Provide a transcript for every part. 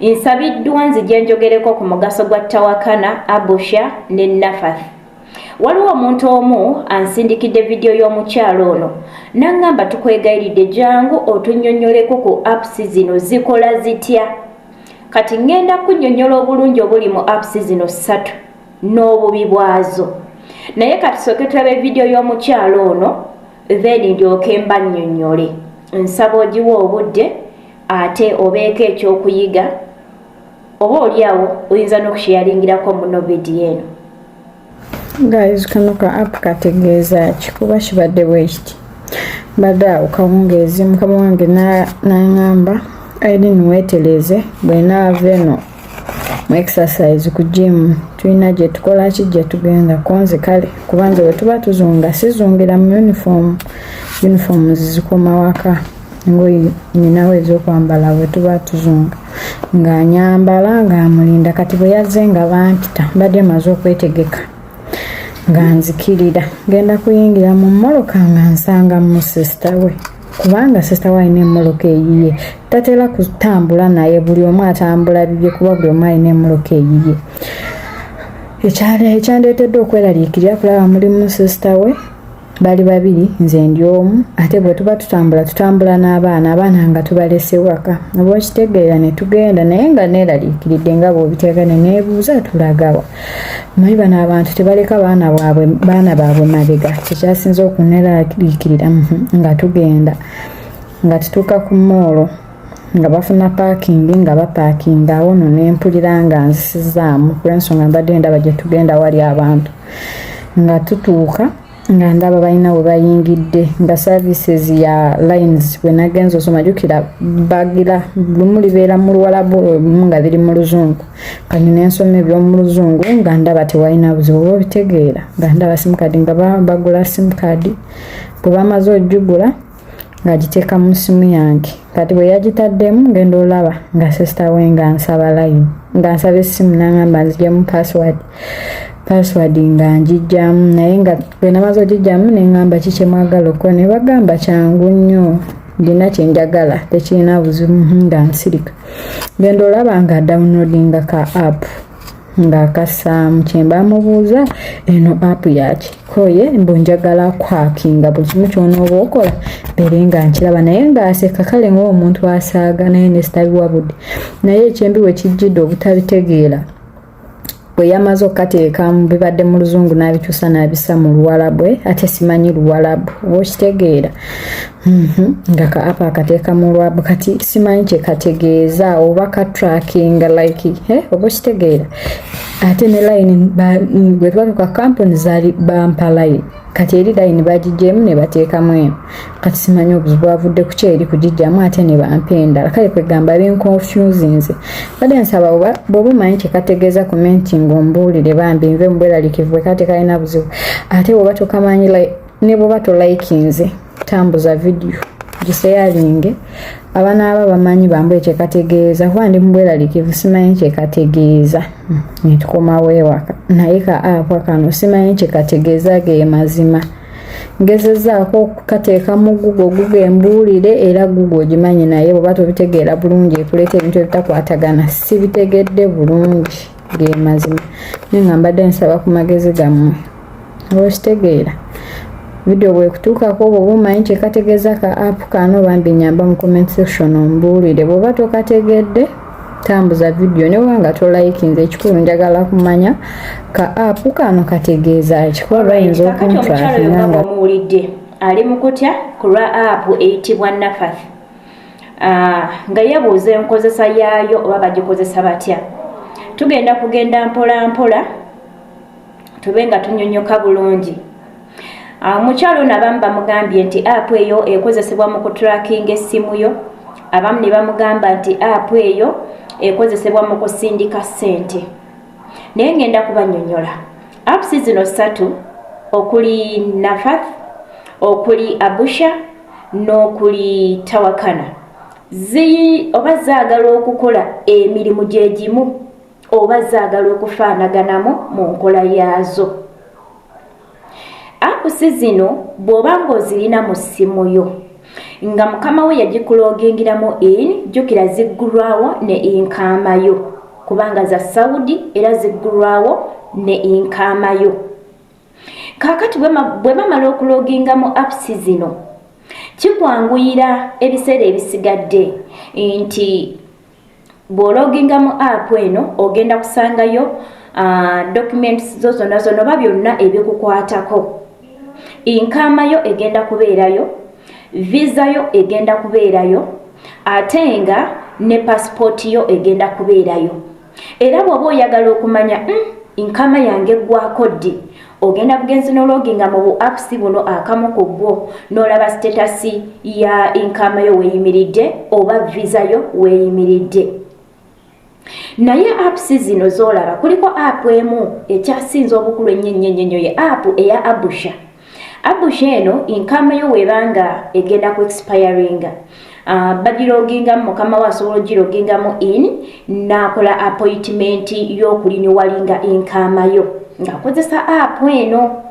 Nsabiddwa nzije njogereko ku mugaso gwa tawakkalna, absher ne Nafath. Waliwo omuntu omu ansindikidde video y'omukyalo ono n'angamba tukwegayiridde jangu otunnyonnyoleko ku apps zino zikola zitya. Kati ngenda kunnyonnyola obulungi obuli mu apps zino 3 n'obubi bwazo. Naye kati sooke tulabe video y'omukyalo ono then ndyoke mbannyonnyole. Nsaba ogiwa obudde ate obeeko ekyokuyiga oba oliawo oyinza n'okusharingirako muno video eno. Guys, kano ka app kategeeza ki kuba kibadde bwe kiti. Mbadde awo kawungeezi mukama wange n'angamba Irene weetereze bwe naava eno mu exercise ku gym tulina gye tukola ki gye tugenda konze kale kuba nze bwe tuba tuzunga sizungira mu uniform zikoma waka ngoyi ninawe ez'okwambala bwe tuba tuzunga nga nyambala nga mulinda kati bwe yazze nga bampita mbadde maze okwetegeka nga nzikirira genda kuyingira mu mmoloka nga nsanga mu sister we kubanga sister we alina emmoloka eyiye tatera kutambula naye buli omu atambula bibye kuba buli omu alina emmoloka eyiye ekyandeetedde okweraliikirira kulaba mulimu sister we bali babiri nze ndi omu ate bwe tuba tutambula n'abaana nga tubalese waka oba okitegeera ne tugenda naye nga neeraliikiridde nga bw'obiteeka ne neebuuza tulagawa manyi bano abantu tebaleka baana baabwe mabega kyekyasinza okuneeraliikirira nga tugenda nga tutuuka ku moolo nga bafuna parking nga bapaakinga awo no nempulira nga nzisizaamu kulw'ensonga mbadde ndaba gye tugenda wali abantu nga tutuuka nga ndaba balina we bayingidde nga services ya lines bwe nagenza osoma jjukira bagira lumu libeera mu Luwalabu nga biri mu Luzungu kati n'ensoma eby'omu Luzungu nga ndaba tewalina buzibu oba obitegeera nga ndaba simukadi nga bagula simukadi bwe bamaze ojjugula ng'agiteeka mu simu yange kati bwe yagitaddemu ngenda olaba nga sister we nga nsaba line nga nsaba essimu n'angamba nziggyemu password nga njijjamu naye nga bwe namaze ogijjamu ne ngamba ki kye mwagala okukola ne bagamba kyangu nnyo ndina kye njagala tekirina buzibu nga nsirika genda olaba nga downloadinga ka app nga kasaamu kye mbamubuuza eno app yaki koye mbu njagala kwakinga buli kimu ky'onooba okola mbere nga nkiraba naye ng'aseka kale ng'omuntu asaaga naye ne sitabiwabudde naye ekyembi we kijjidde obutabitegeera bwe yamaze okukateeka mu bibadde mu Luzungu n'abikyusa n'abissa mu Luwalabu ate simanyi Luwalabu oba okitegeera nga ka apa akateeka mu Luwalabu kati simanyi kye kategeeza oba ka tracking like oba okitegeera ate ne line bwe twatuuka kampuni zaali bampa line kati eri line bagijjemu ne bateekamu eno kati simanyi obuzibu bwavudde ku kyeri kugijjamu ate ne bampa endala kale kwegamba binconfusinze badde nsaba bw'oba omanyi kye kategeeza commenting ombuulire bambi nve mu bweraliikivu bwe kate kalina buzibu ate bw'oba tokamanyi ne bw'oba tolikinze tambuza video giseyalinge abanaaba bamanyi bambwe kye kategeeza kuba ndi mu bweraliikivu simanyi kye kategeeza ne tukomawo ewaka naye ka app kano simanyi kye kategeeza ge mazima ngezezzaako okukateeka mu Google embuulire era Google ogimanyi naye bw'oba tobitegeera bulungi ekuleeta ebintu ebitakwatagana sibitegedde bulungi ge mazima naye nga mbadde nsaba ku magezi gammwe oba okitegeera video bwe kutuukako bw'oba omanyi kye kategeeza ka app kano bambi nyamba mu comment section ombuulire bw'oba tokategedde tambuza video ne wanga tolikinze ekikulu njagala kumanya ka app kano kategeeza ekikuba bayinza okuntrakinga nga muwulidde ali mu kutya ku lwa app eyitibwa Nafath nga yebuuza enkozesa yaayo oba bagikozesa batya. Tugenda kugenda mpola mpola tube nga tunnyonnyoka bulungi. Mukyalo n'abamu bamugambye nti app eyo ekozesebwa mu kutracking essimu yo, abamu ne bamugamba nti app eyo ekozesebwa mu kusindika ssente. Naye ngenda kubannyonnyola apps zino 3 okuli Nafath, okuli absher n'okuli tawakkalna oba zaagala okukola emirimu gye gimu oba zaagala okufaanaganamu mu nkola yaazo. Apps zino bw'oba ng'ozirina mu ssimu yo nga mukama we yagikulogingiramu in jukira ziggulwawo ne inkamayo kubanga za Saudi era ziggulwawo ne inkamayo. Kakati bwe bamala okulogingamu apps zino kikwanguyira ebiseera ebisigadde nti bw'ologingamu app eno ogenda kusangayo documents zo zonna oba byonna ebikukwatako. Inkamayo egenda kubeerayo, visa yo egenda kubeerayo, ate nga ne passport yo egenda kubeerayo. Era bw'oba oyagala okumanya inkama yange eggwako ddi, ogenda bugenzi n'ologinga mu bu apps buno akamu ku bwo n'olaba status ya inkama yo weeyimiridde oba visa yo weeyimiridde. Naye apps zino z'olaba kuliko app emu ekyasinza obukulu ennyo ye app eya absher. Absher eno inkama yo webanga egenda ku expiringa. Bagirogingamu mukama we asobola ogirogingamu in n'akola appointment y'okulinyowalinga inkama yo ng'akozesa app eno.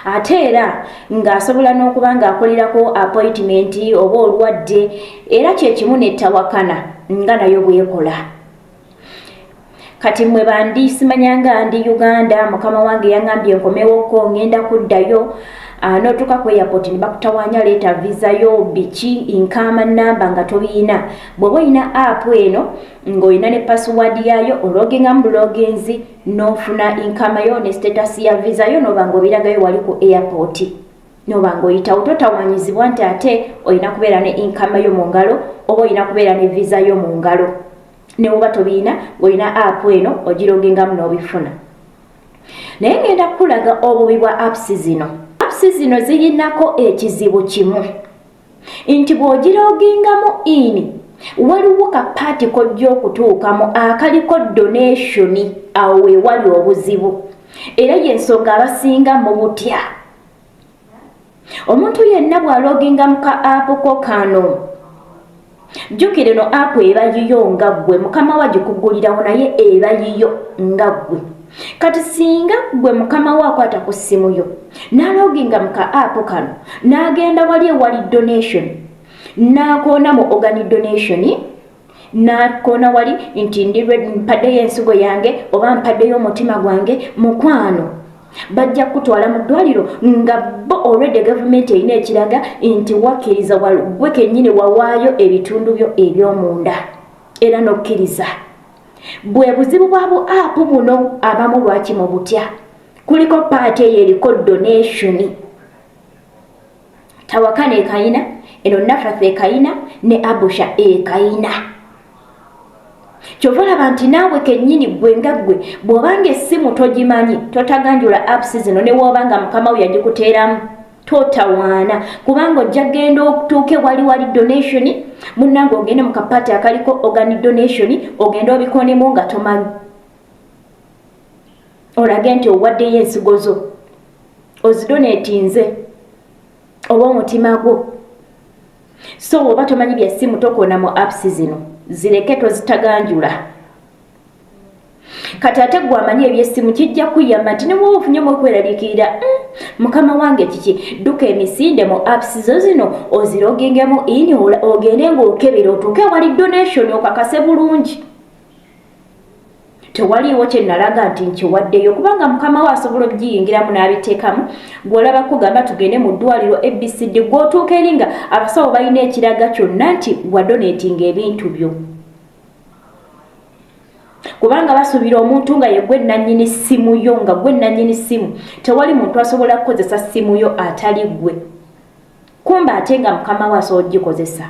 Ate era ng'asobola n'okuba ng'akolerako appointment oba olwadde era kyekimu ne tawakkalna nga nayo bwekola. Kati mwe bandi simanyanga ndi Uganda mukama wange yangambye nkomewoko ngenda kuddayo n'otuuka ku airport ne bakutawanya leeta visa yo biki inkama namba nga tobiina. Bw'oba olina app eno ng'olina ne password yayo ologingamu buloginzi n'ofuna inkama yo ne status ya visa yo n'oba ng'obiragayo wali ku airport n'oba ng'oyitawo totawanyizibwa nti ate olina kubeera ne inkama yo mu ngalo oba olina kubeera ne visa yo mu ngalo. Ne bw'oba tobiina ng'olina app eno ogirogingamu n'obifuna. Naye ngenda kukulaga obubi bwa apps zino. Apps zino zirinako ekizibu kimu nti bw'ogirogingamu in waliwo kapaati kojja okutuukamu akaliko donation awo wewali obuzibu era y'ensonga abasinga mu butya. Omuntu yenna bw'alogingamu ka app ko kano jjukire no app eba yiyo nga ggwe mukama we agikugulirawo naye eba yiyo nga ggwe. Kati singa gwe mukama we akwata ku ssimu yo n'aloginga mu ka app kano n'agenda wali ewali donation n'akoona mu organic donation n'akoona wali nti mpaddeyo ensigo yange oba mpaddeyo omutima gwange mukwano, bajja kutwala mu ddwaliro nga bo already government erina ekiraga nti wakkiriza gwe kennyini wawaayo ebitundu byo eby'omunda era n'okkiriza. Bwe buzibu bwa bu app buno abamu lwaki mu butya kuliko paati eyo eriko donation. Tawakkalna ekayina eno Nafath ekayina ne absher ekayina. Kyova olaba nti naawe kennyini gwe nga ggwe bw'obanga essimu togimanyi totaganjula apps zino ne woobanga mukama we yagikuteeramu totawaana kubanga ojja genda okutuuke wali donation munnange ogende mu kapaati akaliko organic donation ogenda obikonemu nga tomanyi olage nti owaddeyo ensigo zo ozidonetinze oba omutima gwo. So oba tomanyi bya ssimu tokoona mu apps zino zireke tozitaganjula. Kati ate gwe amanyi eby'essimu kijja kuyamba nti ne bw'oba ofunye okweraliikirira mukama wange kiki dduka emisinde mu apps zo zino ozirogingemu in ogende ng'okebera otuuke wali donation okakase bulungi. Tewaliiwo kye nalaga nti nkiwaddeyo kubanga mukama we asobola okugiyingiramu n'abiteekamu. Bw'olaba kugamba tugende mu ddwaliro ABCD gw'otuuka eri nga abasawo balina ekiraga kyonna nti wadonatinga ebintu byo. Kubanga basuubira omuntu nga ye gwe nannyini ssimu yo nga gwe nannyini ssimu tewali muntu asobola kukozesa ssimu yo atali gwe. Kumba ate nga mukama we asobola ogikozesa.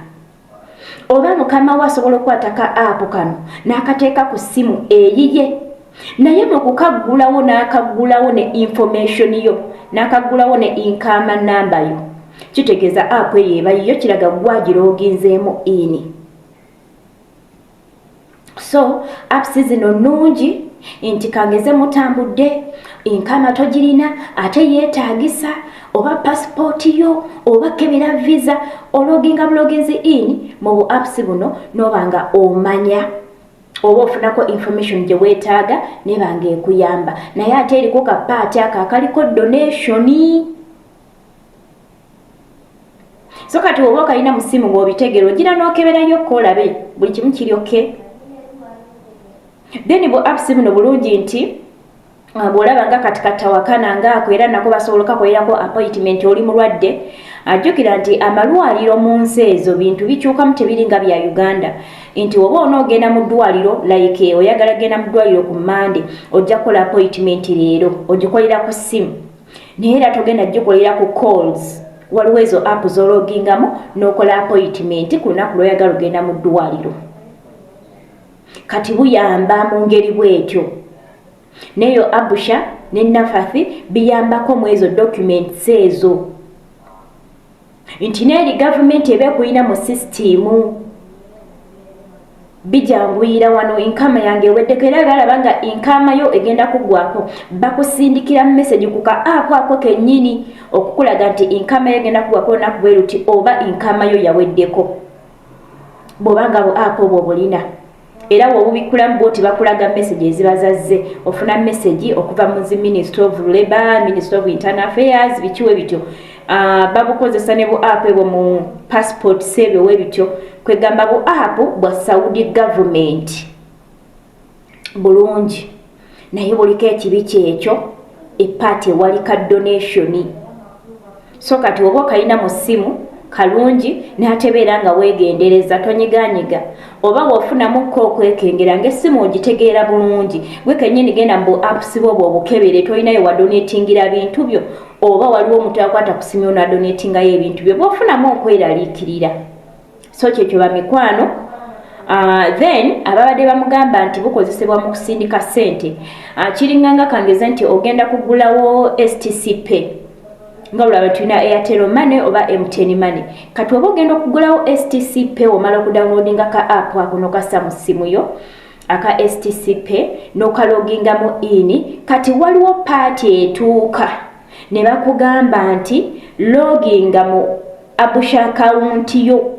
Oba mukama we asobola okukwata ka app kano n'akateeka ku ssimu eyiye naye mu kukaggulawo n'akaggulawo ne information yo n'akaggulawo ne inkama namba yo kitegeeza app eyo eba yiyo kiraga gwagiroginzeemu in. So apps zino nnungi nti kangeze mutambudde inkama togirina ate yeetaagisa oba passport yo oba kebera visa ologinga buloginzi in mu bu apps buno n'obanga omanya oba ofunako information gye weetaaga nebanga ekuyamba. Naye ate eriko kapaati ako akaliko donation. so kati oba kalina mu ssimu ng'obitegera ogira n'okeberayo olabe buli kimu kiri okay. Then bo apps buno bulungi nti bw'olaba nga kati tawakkalna ngaako era nako basobola okukolerako appointment oli mulwadde ajjukira nti amalwaliro mu nsi ezo bintu bikyukamu tebiri nga bya Uganda nti oba onoogenda mu ddwaliro like oyagala genda mu ddwaliro ku Monday ojja kukola appointment leero ogikolera ku ssimu naye era togenda gikolera ku calls waliwo ezo app z'ologingamu n'okola appointment ku lunaku lw'oyagala ogenda mu ddwaliro kati buyamba mu ngeri bw'etyo neyo absher ne Nafath biyambako mu ezo documents ezo nti neeri gavumenti eba ekuyina mu sisitimu bijanguyira wano inkama yange eweddeko era galaba nga inkama yo egenda kuggwako bakusindikira message ku ka app ako kennyini okukulaga nti inkama yo egenda kuggwako olunaku bwe luti oba inkama yo yaweddeko bw'obanga bu app obwo bulina era wobubikulamu bwoti bakulaga message ezibazazze ofuna message okuva mu Ministry of Labour, Ministry of Internal Affairs bikiwe bityo babukozesa ne bu app ebwo mu passport sebe we bityo kwegamba bu app bwa Saudi government bulungi naye buliko ekibi kyekyo epaati ewalika donation so kati oba kalina mu ssimu kalungi n'atebeera nga weegendereza tonyiganyiga oba wofunamuko okwekengera ng'essimu ogitegeera bulungi gwe kennyini genda mu apps bwo obukebere tolinayo wadonatingira bintu byo oba waliwo omuntu akwata ku ssimu ono adonatingayo ebintu byo bwofunamu okweraliikirira so kyekyo bamikwano then ababadde bamugamba nti bukozesebwa mu kusindika ssente kiringanga kangeze nti ogenda kugulawo STC Pay nga bulaba tulina Airtel Money oba MTN Money kati oba ogenda okugulawo STC Pay omala okudownloadinga ka app ako nokassa mu ssimu yo aka STC Pay nokalogingamu in kati waliwo paati etuuka ne bakugamba nti loginga mu absher account yo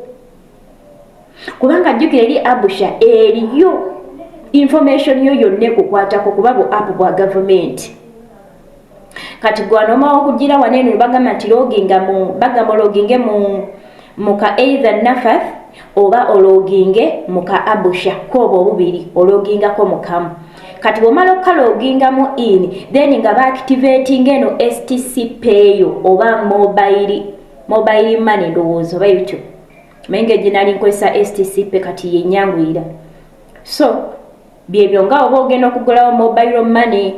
kubanga jjukira eri absher eriyo information yo yonna ekukwatako kuba bu app bwa government kati gwanoma okugira wanene bagamba nti bagamba loginge mu ka either Nafath oba ologinge mu ka absher kobo obubiri ologingako mukamu kati bwomala okukalogingamu in then nga baactivating eno STC Pay oba mobile money ndowooza oba bityo menge ginali nkozesa STC Pay kati yenyangwira so byebyo nga oba ogenda okugulawo mobile money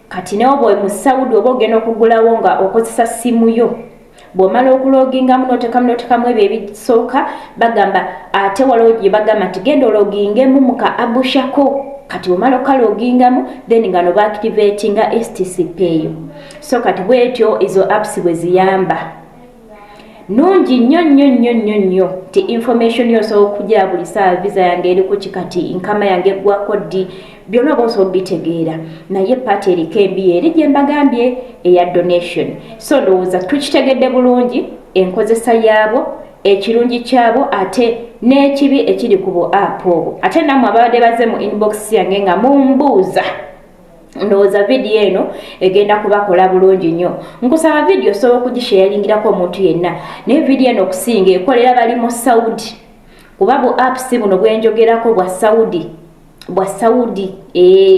kati ne obo mu Saudi oba ogenda okugulawo nga okozesa simu yo bw'omala okulogingamu n'otekamu ebyo ebisooka bagamba ate waliwo gye bagamba nti genda ologingemu mu ka absher ko kati omala okalogingamu then nga no baactivatinga STC Pay so kati bwetyo ezo apps bwe ziyamba nungi nnyo ti information yosobola okugira buli saa visa yange eri ku kikati inkama yange eggwako ddi byonna bosobola bitegeera naye paati eriko embi eri gye mbagambye eya donation so ndowooza tukitegedde bulungi enkozesa yaabo ekirungi kyabo ate n'ekibi ekiri ku bu app obwo ate nammwe ababadde baze mu inbox yange nga mumbuuza ndowooza vidiyo eno egenda kubakola bulungi nnyo nkusaba vidiyo osobola okugisharingirako omuntu yenna naye vidiyo eno okusinga ekolera bali mu Saudi kuba bu apps buno bwenjogerako bwa Saudi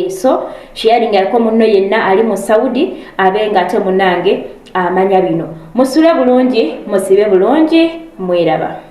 so sharingako munno yenna ali mu Saudi abenga ate munange amanya bino musule bulungi musibe bulungi mweraba